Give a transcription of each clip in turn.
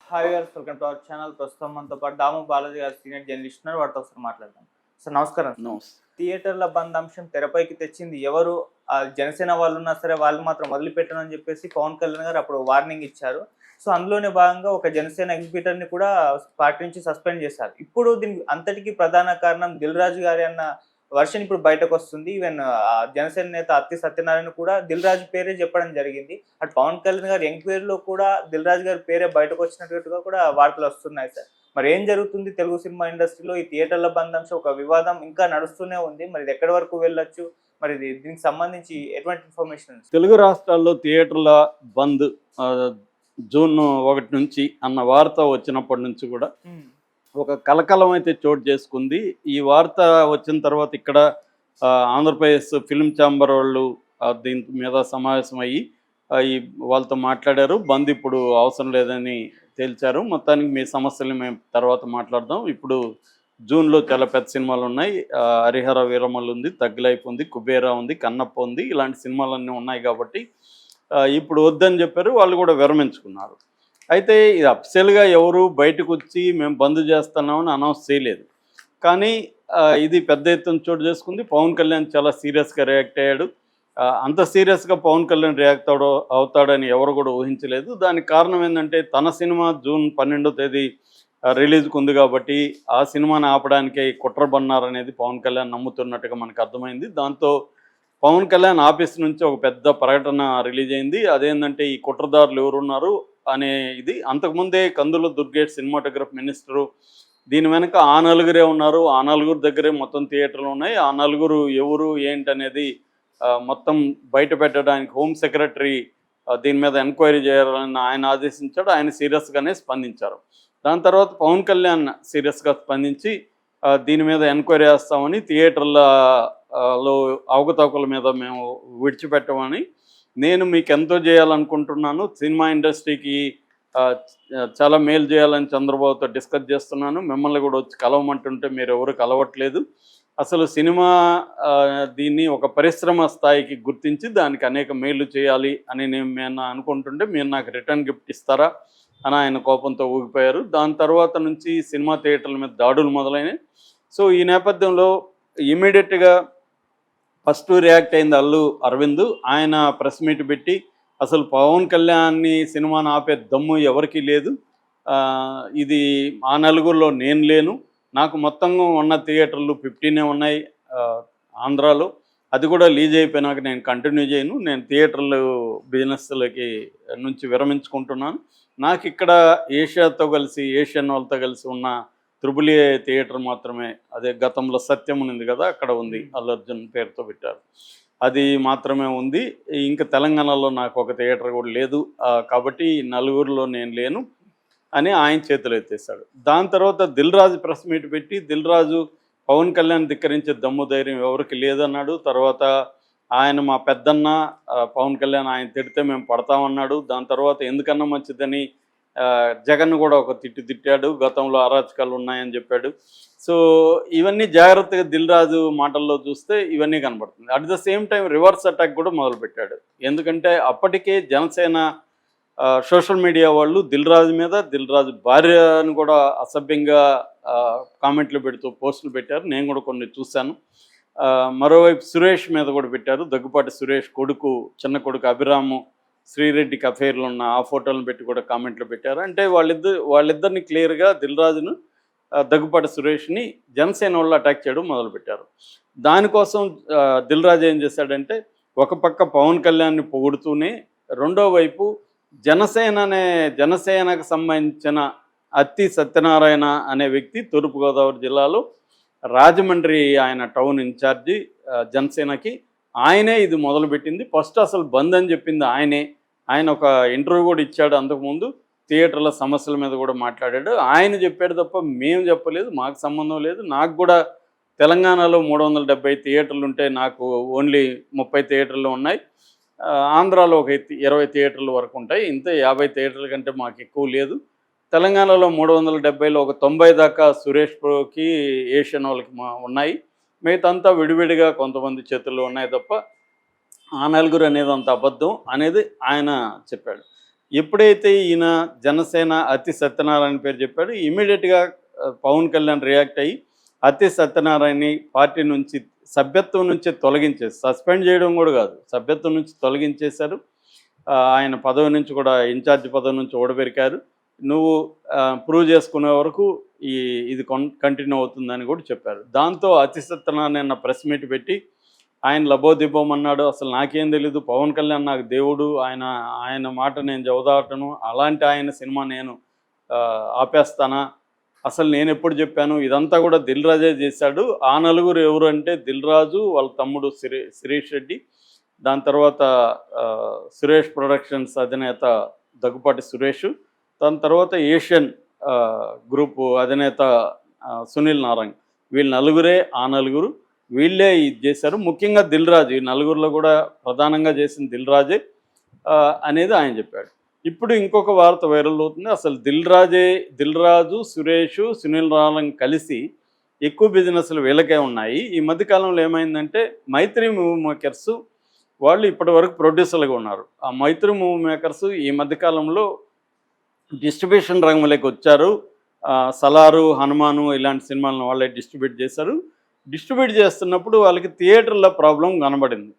Hi గారు, welcome to our channel. ప్రస్తుతం మనతో పాటు దాము బాలాజీ గారు సీనియర్ జర్నలిస్ట్ ఉన్నారు. వాటితో ఒకసారి మాట్లాడదాం. సార్ నమస్కారం. నోస్ థియేటర్ల బంద్ అంశం తెరపైకి తెచ్చింది ఎవరు? జనసేన వాళ్ళు ఉన్నా సరే వాళ్ళు మాత్రం వదిలిపెట్టను అని చెప్పేసి పవన్ కళ్యాణ్ గారు అప్పుడు వార్నింగ్ ఇచ్చారు. సో అందులోనే భాగంగా ఒక జనసేన ఎగ్జిబిటర్ని కూడా పార్టీ నుంచి సస్పెండ్ చేశారు. ఇప్పుడు దీనికి అంతటికీ ప్రధాన కారణం దిల్ రాజు గారి అన్న వర్షన్ ఇప్పుడు బయటకు వస్తుంది. ఈవెన్ జనసేన నేత అత్తి సత్యనారాయణ కూడా దిల్ రాజు పేరే చెప్పడం జరిగింది. అటు పవన్ కళ్యాణ్ గారి ఎంక్వైరీలో కూడా దిల్ రాజు గారి పేరే బయటకు వచ్చినట్టుగా కూడా వార్తలు వస్తున్నాయి సార్. మరి ఏం జరుగుతుంది తెలుగు సినిమా ఇండస్ట్రీలో? ఈ థియేటర్ల బంద్ అంశం ఒక వివాదం ఇంకా నడుస్తూనే ఉంది. మరి ఇది ఎక్కడి వరకు వెళ్ళొచ్చు? మరి దీనికి సంబంధించి ఎటువంటి ఇన్ఫర్మేషన్? తెలుగు రాష్ట్రాల్లో థియేటర్ల బంద్ జూన్ 1 నుంచి అన్న వార్త వచ్చినప్పటి నుంచి కూడా ఒక కలకలం అయితే చోటు చేసుకుంది. ఈ వార్త వచ్చిన తర్వాత ఇక్కడ ఆంధ్రప్రదేశ్ ఫిల్మ్ ఛాంబర్ వాళ్ళు దీని మీద సమావేశం అయ్యి ఈ వాళ్ళతో మాట్లాడారు. బంద్ ఇప్పుడు అవసరం లేదని తేల్చారు. మొత్తానికి మీ సమస్యలు మేము తర్వాత మాట్లాడదాం. ఇప్పుడు జూన్లో చాలా పెద్ద సినిమాలు ఉన్నాయి. హరిహర వీరమల్లు ఉంది, తగ్గులైపు ఉంది, కుబేరా ఉంది, కన్నప్ప ఉంది. ఇలాంటి సినిమాలన్నీ ఉన్నాయి కాబట్టి ఇప్పుడు వద్దని చెప్పారు. వాళ్ళు కూడా విరమించుకున్నారు. అయితే ఇది అఫిషియల్గా ఎవరు బయటకు వచ్చి మేము బంద్ చేస్తున్నామని అనౌన్స్ చేయలేదు. కానీ ఇది పెద్ద ఎత్తున చోటు చేసుకుంది. పవన్ కళ్యాణ్ చాలా సీరియస్గా రియాక్ట్ అయ్యాడు. అంత సీరియస్గా పవన్ కళ్యాణ్ రియాక్ట్ అవుతాడని ఎవరు కూడా ఊహించలేదు. దానికి కారణం ఏంటంటే తన సినిమా జూన్ 12వ తేదీ రిలీజ్కి ఉంది కాబట్టి ఆ సినిమాని ఆపడానికే కుట్ర బన్నారనేది పవన్ కళ్యాణ్ నమ్ముతున్నట్టుగా మనకు అర్థమైంది. దాంతో పవన్ కళ్యాణ్ ఆఫీస్ నుంచి ఒక పెద్ద ప్రకటన రిలీజ్ అయింది. అదేంటంటే ఈ కుట్రదారులు ఎవరున్నారు అనే ఇది. అంతకుముందే కందుల దుర్గేష్ సినిమాటోగ్రఫీ మినిస్టరు దీని వెనక ఆ నలుగురే ఉన్నారు. ఆ నలుగురు దగ్గరే మొత్తం థియేటర్లు ఉన్నాయి. ఆ నలుగురు ఎవరు ఏంటనేది మొత్తం బయట పెట్టడానికి హోమ్ సెక్రటరీ దీని మీద ఎంక్వైరీ చేయాలని ఆయన ఆదేశించాడు. ఆయన సీరియస్గానే స్పందించారు. దాని తర్వాత పవన్ కళ్యాణ్ సీరియస్గా స్పందించి దీని మీద ఎంక్వైరీ చేస్తామని, థియేటర్లలో అవకతవకల మీద మేము విడిచిపెట్టమని, నేను మీకు ఎంతో చేయాలనుకుంటున్నాను, సినిమా ఇండస్ట్రీకి చాలా మేలు చేయాలని చంద్రబాబుతో డిస్కస్ చేస్తున్నాను, మిమ్మల్ని కూడా వచ్చి కలవమంటుంటే మీరు ఎవరు కలవట్లేదు, అసలు సినిమా దీన్ని ఒక పరిశ్రమ స్థాయికి గుర్తించి దానికి అనేక మేలు చేయాలి అని నేను అనుకుంటుంటే మీరు నాకు రిటర్న్ గిఫ్ట్ ఇస్తారా అని ఆయన కోపంతో ఊగిపోయారు. దాని తర్వాత నుంచి సినిమా థియేటర్ల మీద దాడులు మొదలైనవి. సో ఈ నేపథ్యంలో ఇమీడియట్గా ఫస్ట్ రియాక్ట్ అయింది అల్లు అరవింద్. ఆయన ప్రెస్ మీట్ పెట్టి అసలు పవన్ కళ్యాణ్ని సినిమాను ఆపే దమ్ము ఎవరికీ లేదు, ఇది ఆ నలుగురిలో నేను లేను, నాకు మొత్తంగా ఉన్న థియేటర్లు 15 ఉన్నాయి ఆంధ్రాలో, అది కూడా లీజ్ అయిపోయినాక నేను కంటిన్యూ చేయను, నేను థియేటర్లు బిజినెస్లకి నుంచి విరమించుకుంటున్నాను, నాకు ఇక్కడ ఏషియాతో కలిసి ఏషియన్ వాళ్ళతో కలిసి ఉన్న త్రిబుల్ ఏ థియేటర్ మాత్రమే, అదే గతంలో సత్యం ఉంది కదా అక్కడ ఉంది, అల్లు అర్జున్ పేరుతో పెట్టారు, అది మాత్రమే ఉంది, ఇంకా తెలంగాణలో నాకు ఒక థియేటర్ కూడా లేదు, కాబట్టి నలుగురిలో నేను లేను అని ఆయన చేతులు ఎత్తేసాడు. దాని తర్వాత దిల్ రాజు ప్రెస్ మీట్ పెట్టి దిల్ రాజు పవన్ కళ్యాణ్ ధిక్కరించే దమ్ము ధైర్యం ఎవరికి లేదన్నాడు. తర్వాత ఆయన మా పెద్దన్న పవన్ కళ్యాణ్ ఆయన తిడితే మేము పడతామన్నాడు. దాని తర్వాత ఎందుకన్నా మంచిదని జగన్ కూడా ఒక తిట్టాడు, గతంలో అరాచకాలు ఉన్నాయని చెప్పాడు. సో ఇవన్నీ జాగ్రత్తగా దిల్ రాజు మాటల్లో చూస్తే ఇవన్నీ కనబడుతుంది. At the same time reverse attack కూడా మొదలుపెట్టాడు. ఎందుకంటే అప్పటికే జనసేన సోషల్ మీడియా వాళ్ళు దిల్ రాజు మీద, దిల్ రాజు భార్యను కూడా అసభ్యంగా కామెంట్లు పెడుతూ పోస్టులు పెట్టారు. నేను కూడా కొన్ని చూశాను. మరోవైపు సురేష్ మీద కూడా పెట్టారు. దగ్గుపాటి సురేష్ కొడుకు, చిన్న కొడుకు అభిరాము శ్రీరెడ్డికి అఫైర్లు ఉన్న ఆ ఫోటోలను పెట్టి కూడా కామెంట్లు పెట్టారు. అంటే వాళ్ళిద్దరిని క్లియర్గా దిల్ రాజును, దగ్గుపాటి సురేష్ని జనసేన వాళ్ళు అటాక్ చేయడం మొదలుపెట్టారు. దానికోసం దిల్ రాజు ఏం చేశాడంటే ఒక పక్క పవన్ కళ్యాణ్ని పొగుడుతూనే రెండో వైపు జనసేనకు సంబంధించిన అత్తి సత్యనారాయణ అనే వ్యక్తి తూర్పుగోదావరి జిల్లాలో రాజమండ్రి ఆయన టౌన్ ఇన్ఛార్జి జనసేనకి, ఆయనే ఇది మొదలుపెట్టింది. ఫస్ట్ అసలు బంద్ అని చెప్పింది ఆయనే. ఆయన ఒక ఇంటర్వ్యూ కూడా ఇచ్చాడు అంతకుముందు, థియేటర్ల సమస్యల మీద కూడా మాట్లాడాడు. ఆయన చెప్పాడు తప్ప మేము చెప్పలేదు, మాకు సంబంధం లేదు, నాకు కూడా తెలంగాణలో 370 థియేటర్లు ఉంటే నాకు ఓన్లీ 30 థియేటర్లు ఉన్నాయి, ఆంధ్రాలో ఒక 20 థియేటర్ల వరకు ఉంటాయి, ఇంత 50 థియేటర్ల కంటే మాకు ఎక్కువ లేదు, తెలంగాణలో 370లో ఒక 90 దాకా సురేష్కి ఏషియన్ వాళ్ళకి ఉన్నాయి, మిగతాంతా విడివిడిగా కొంతమంది చేతుల్లో ఉన్నాయి తప్ప ఆ నలుగురు అనేది అంత అబద్ధం అనేది ఆయన చెప్పాడు. ఎప్పుడైతే ఈయన జనసేన అతి సత్యనారాయణ పేరు చెప్పాడు, ఇమీడియట్గా పవన్ కళ్యాణ్ రియాక్ట్ అయ్యి అతి సత్యనారాయణని పార్టీ నుంచి సభ్యత్వం నుంచి తొలగించేసి, సస్పెండ్ చేయడం కూడా కాదు, సభ్యత్వం నుంచి తొలగించేశారు. ఆయన పదవి నుంచి కూడా, ఇన్ఛార్జ్ పదవి నుంచి ఓడబెరికారు. నువ్వు ప్రూవ్ చేసుకునే వరకు ఇది కంటిన్యూ అవుతుందని కూడా చెప్పారు. దాంతో అతి సత్యనారాయణ ప్రెస్ మీట్ పెట్టి ఆయన లబోదిబ్బం అన్నాడు. అసలు నాకేం తెలీదు, పవన్ కళ్యాణ్ నాకు దేవుడు, ఆయన మాట నేను జవదాటను, అలాంటి ఆయన సినిమా నేను ఆపేస్తానా, అసలు నేను ఎప్పుడు చెప్పాను, ఇదంతా కూడా దిల్ రాజే చేశాడు. ఆ నలుగురు ఎవరు అంటే దిల్ రాజు, వాళ్ళ తమ్ముడు శిరీష్ రెడ్డి, దాని తర్వాత సురేష్ ప్రొడక్షన్స్ అధినేత దగ్గుపాటి సురేష్, దాని తర్వాత ఏషియన్ గ్రూపు అధినేత సునీల్ నారంగ్. వీళ్ళు నలుగురే, ఆ నలుగురు వీళ్ళే ఇది చేశారు. ముఖ్యంగా దిల్ రాజు, ఈ నలుగురిలో కూడా ప్రధానంగా చేసిన దిల్ రాజే అనేది ఆయన చెప్పాడు. ఇప్పుడు ఇంకొక వార్త వైరల్ అవుతుంది. అసలు దిల్ రాజు, సురేష్, సునీల్ నారంగ్ కలిసి ఎక్కువ బిజినెస్లు వీళ్ళకే ఉన్నాయి. ఈ మధ్యకాలంలో ఏమైందంటే మైత్రి మూవీ మేకర్స్ వాళ్ళు ఇప్పటి వరకు ప్రొడ్యూసర్లుగా ఉన్నారు. ఆ మైత్రి మూవీ మేకర్స్ ఈ మధ్యకాలంలో డిస్ట్రిబ్యూషన్ రంగంలోకి వచ్చారు. సలారు, హనుమాను ఇలాంటి సినిమాలను వాళ్ళే డిస్ట్రిబ్యూట్ చేశారు. డిస్ట్రిబ్యూట్ చేస్తున్నప్పుడు వాళ్ళకి థియేటర్ల ప్రాబ్లం కనబడింది.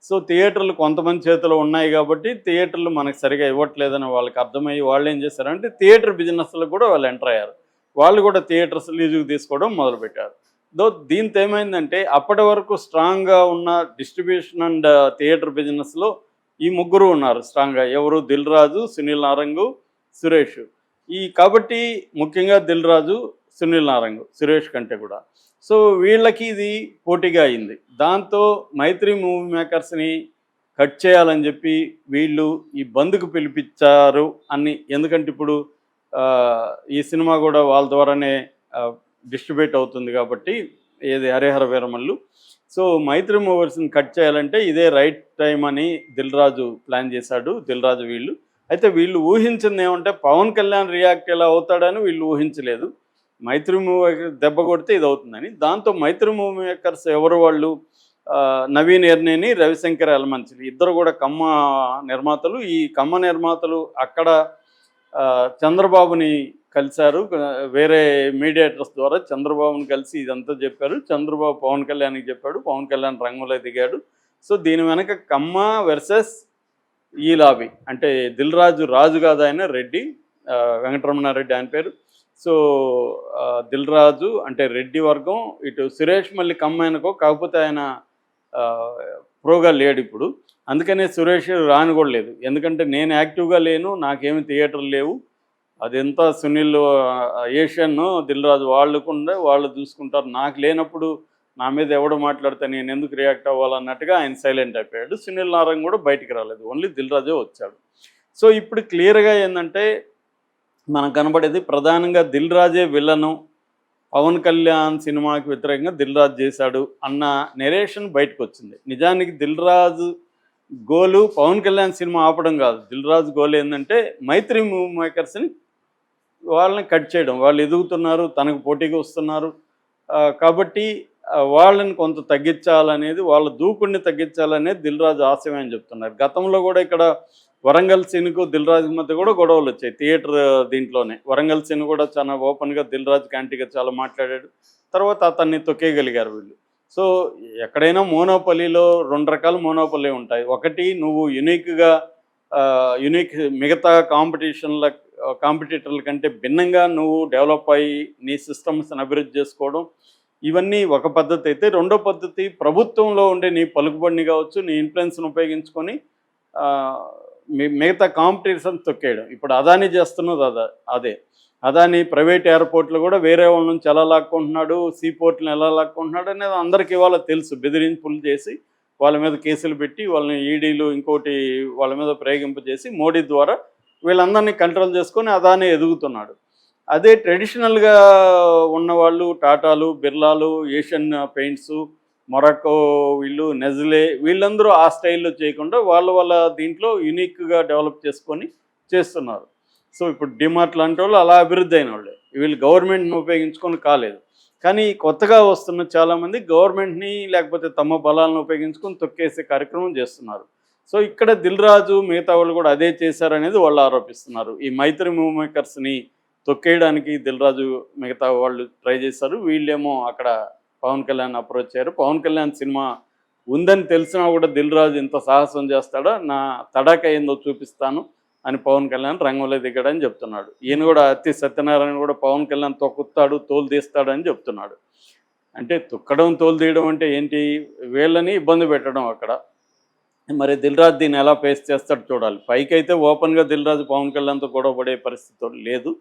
సో థియేటర్లు కొంతమంది చేతిలో ఉన్నాయి కాబట్టి థియేటర్లు మనకు సరిగా ఇవ్వట్లేదని వాళ్ళకి అర్థమయ్యి వాళ్ళు ఏం చేశారంటే థియేటర్ బిజినెస్లో కూడా వాళ్ళు ఎంటర్ అయ్యారు. వాళ్ళు కూడా థియేటర్స్ లీజుకు తీసుకోవడం మొదలుపెట్టారు. దీంతో ఏమైందంటే అప్పటి వరకు స్ట్రాంగ్గా ఉన్న డిస్ట్రిబ్యూషన్ అండ్ థియేటర్ బిజినెస్లో ఈ ముగ్గురు ఉన్నారు స్ట్రాంగ్గా. ఎవరు? దిల్ రాజు, సునీల్ నారంగు, సురేష్. కాబట్టి ముఖ్యంగా దిల్ రాజు, సునీల్ నారంగు సురేష్ కంటే కూడా. సో వీళ్ళకి ఇది పోటీగా అయింది. దాంతో మైత్రి మూవీ మేకర్స్ని కట్ చేయాలని చెప్పి వీళ్ళు ఈ బంద్కు పిలిపించారు అని. ఎందుకంటే ఇప్పుడు ఈ సినిమా కూడా వాళ్ళ ద్వారానే డిస్ట్రిబ్యూట్ అవుతుంది కాబట్టి, ఏది హరిహర వీరమల్లు. సో మైత్రి మూవర్స్ని కట్ చేయాలంటే ఇదే రైట్ టైం అని దిల్ రాజు ప్లాన్ చేశాడు. దిల్ రాజు వీళ్ళు అయితే వీళ్ళు ఊహించింది ఏమంటే పవన్ కళ్యాణ్ రియాక్ట్ ఎలా అవుతాడని వీళ్ళు ఊహించలేదు. మైత్రి మూవీ దెబ్బ కొడితే ఇది అవుతుందని. దాంతో మైత్రి మూవీ మేకర్స్ ఎవరు? వాళ్ళు నవీన్ ఎర్నేని, రవిశంకర్ ఎలమంచిలి, ఇద్దరు కూడా కమ్మ నిర్మాతలు. ఈ కమ్మ నిర్మాతలు అక్కడ చంద్రబాబుని కలిశారు. వేరే మీడియేటర్స్ ద్వారా చంద్రబాబుని కలిసి ఇదంతా చెప్పారు. చంద్రబాబు పవన్ కళ్యాణ్కి చెప్పాడు. పవన్ కళ్యాణ్ రంగంలో దిగాడు. సో దీని వెనక కమ్మ వర్సెస్ ఈ లాబీ. అంటే దిల్ రాజు, రాజు కాదు ఆయన, రెడ్డి, వెంకటరమణారెడ్డి ఆయన పేరు. సో దిల్ రాజు అంటే రెడ్డి వర్గం, ఇటు సురేష్ మళ్ళీ కమ్మాయనకో, కాకపోతే ఆయన ప్రోగా లేడు ఇప్పుడు. అందుకనే సురేష్ రాని కూడా లేదు. ఎందుకంటే నేను యాక్టివ్గా లేను, నాకేమి థియేటర్లు లేవు, అదంతా సునీల్, ఏషియన్, దిల్ రాజు వాళ్ళకుండా వాళ్ళు చూసుకుంటారు, నాకు లేనప్పుడు నా మీద ఎవడు మాట్లాడితే నేను ఎందుకు రియాక్ట్ అవ్వాలన్నట్టుగా ఆయన సైలెంట్ అయిపోయాడు. సునీల్ నారాయణ కూడా బయటికి రాలేదు, ఓన్లీ దిల్ రాజే వచ్చాడు. సో ఇప్పుడు క్లియర్గా ఏంటంటే మనకు కనబడేది ప్రధానంగా దిల్ రాజే విలను, పవన్ కళ్యాణ్ సినిమాకి వ్యతిరేకంగా దిల్ రాజు చేశాడు అన్న నెరేషన్ బయటకు వచ్చింది. నిజానికి దిల్ రాజు గోలు పవన్ కళ్యాణ్ సినిమా ఆపడం కాదు. దిల్ రాజు గోల్ ఏంటంటే మైత్రి మూవీ మేకర్స్ని వాళ్ళని కట్ చేయడం. వాళ్ళు ఎదుగుతున్నారు, తనకు పోటీగా వస్తున్నారు కాబట్టి వాళ్ళని కొంత తగ్గించాలనేది, వాళ్ళ దూకుడిని తగ్గించాలనేది దిల్ రాజు ఆశయం అని చెప్తున్నారు. గతంలో కూడా ఇక్కడ వరంగల్ సీన్కు దిల్ రాజు మధ్య కూడా గొడవలు వచ్చాయి థియేటర్ దీంట్లోనే. వరంగల్ సీన్ కూడా చాలా ఓపెన్గా దిల్ రాజు క్యాంటీగా చాలా మాట్లాడాడు. తర్వాత అతన్ని తొక్కేయగలిగారు వీళ్ళు. సో ఎక్కడైనా మోనోపల్లీలో రెండు రకాల మోనోపల్లి ఉంటాయి. ఒకటి, నువ్వు యునిక్ మిగతా కాంపిటీటర్ల కంటే భిన్నంగా నువ్వు డెవలప్ అయ్యి నీ సిస్టమ్స్ని అభివృద్ధి చేసుకోవడం, ఇవన్నీ ఒక పద్ధతి అయితే. రెండో పద్ధతి, ప్రభుత్వంలో ఉండే నీ పలుకుబడిని కావచ్చు, నీ ఇన్ఫ్లుయెన్స్ని ఉపయోగించుకొని మిగతా కాంపిటీషన్ తొక్కేయడం. ఇప్పుడు అదానీ చేస్తున్నది అదే. అదానీ ప్రైవేట్ ఎయిర్పోర్ట్లు కూడా వేరే వాళ్ళ నుంచి ఎలా లాక్కుంటున్నాడు, సీపోర్ట్లను ఎలా లాక్కుంటున్నాడు అనేది అందరికీ ఇవాళ తెలుసు. బెదిరింపులు చేసి వాళ్ళ మీద కేసులు పెట్టి వాళ్ళని ఈడీలు ఇంకోటి వాళ్ళ మీద ప్రయోగింపజేసి మోడీ ద్వారా వీళ్ళందరినీ కంట్రోల్ చేసుకొని అదానీ ఎదుగుతున్నాడు. అదే ట్రెడిషనల్గా ఉన్నవాళ్ళు, టాటాలు, బిర్లాలు, ఏషియన్ పెయింట్స్, మొరాకో, వీళ్ళు నెజ్లే, వీళ్ళందరూ ఆ స్టైల్లో చేయకుండా వాళ్ళ దీంట్లో యూనిక్గా డెవలప్ చేసుకొని చేస్తున్నారు. సో ఇప్పుడు డిమార్ట్ లాంటి వాళ్ళు అలా అభివృద్ధి అయిన వాళ్ళే. వీళ్ళు గవర్నమెంట్ని ఉపయోగించుకొని కాలేదు. కానీ కొత్తగా వస్తున్న చాలామంది గవర్నమెంట్ని లేకపోతే తమ బలాలను ఉపయోగించుకొని తొక్కేసే కార్యక్రమం చేస్తున్నారు. సో ఇక్కడ దిల్ రాజు మిగతా వాళ్ళు కూడా అదే చేశారనేది వాళ్ళు ఆరోపిస్తున్నారు. ఈ మైత్రి మూవీ మేకర్స్ని తొక్కేయడానికి దిల్ రాజు మిగతా వాళ్ళు ట్రై చేశారు. వీళ్ళేమో అక్కడ పవన్ కళ్యాణ్ అప్రోచ్ అయ్యారు. పవన్ కళ్యాణ్ సినిమా ఉందని తెలిసినా కూడా దిల్ రాజు ఇంత సాహసం చేస్తాడో, నా తడాక ఏందో చూపిస్తాను అని పవన్ కళ్యాణ్ రంగంలో దిగాడని చెప్తున్నాడు. ఈయన కూడా అతి సత్యనారాయణ కూడా పవన్ కళ్యాణ్ తొక్కుతాడు, తోలు తీస్తాడని చెప్తున్నాడు. అంటే తొక్కడం, తోలు తీయడం అంటే ఏంటి? వీళ్ళని ఇబ్బంది పెట్టడం అక్కడ. మరి దిల్ రాజు దీన్ని ఎలా ఫేస్ చేస్తాడు చూడాలి. పైకి అయితే ఓపెన్గా దిల్ రాజు పవన్ కళ్యాణ్తో గొడవ పడే పరిస్థితి లేదు.